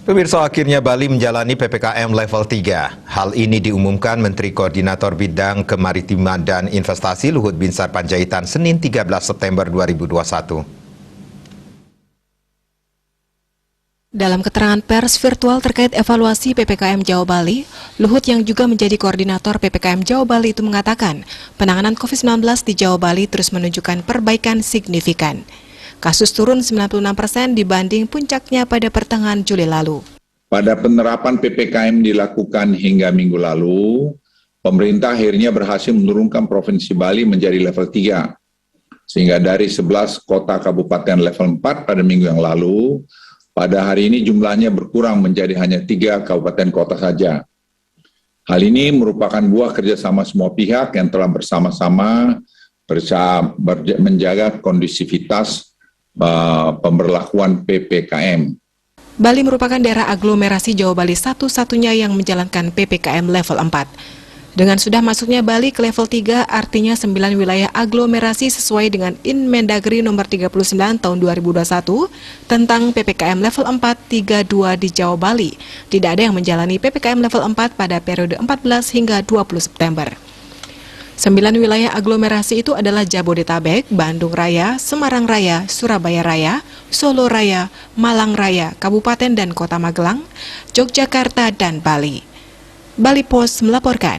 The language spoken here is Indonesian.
Pemirsa, akhirnya Bali menjalani PPKM level 3. Hal ini diumumkan Menteri Koordinator Bidang Kemaritiman dan Investasi Luhut Binsar Panjaitan Senin 13 September 2021. Dalam keterangan pers virtual terkait evaluasi PPKM Jawa Bali, Luhut yang juga menjadi koordinator PPKM Jawa Bali itu mengatakan penanganan COVID-19 di Jawa Bali terus menunjukkan perbaikan signifikan. Kasus turun 96% dibanding puncaknya pada pertengahan Juli lalu. Pada penerapan PPKM dilakukan hingga minggu lalu, pemerintah akhirnya berhasil menurunkan Provinsi Bali menjadi level 3. Sehingga dari 11 kota kabupaten level 4 pada minggu yang lalu, pada hari ini jumlahnya berkurang menjadi hanya 3 kabupaten kota saja. Hal ini merupakan buah kerjasama semua pihak yang telah bersama-sama menjaga kondusivitas pemberlakuan PPKM. Bali merupakan daerah aglomerasi Jawa Bali satu-satunya yang menjalankan PPKM level 4. Dengan sudah masuknya Bali ke level 3, artinya 9 wilayah aglomerasi sesuai dengan Inmendagri nomor 39 tahun 2021 tentang PPKM level 4 32 di Jawa Bali. Tidak ada yang menjalani PPKM level 4 pada periode 14 hingga 20 September. 9 wilayah aglomerasi itu adalah Jabodetabek, Bandung Raya, Semarang Raya, Surabaya Raya, Solo Raya, Malang Raya, Kabupaten dan Kota Magelang, Yogyakarta, dan Bali. Bali Post melaporkan.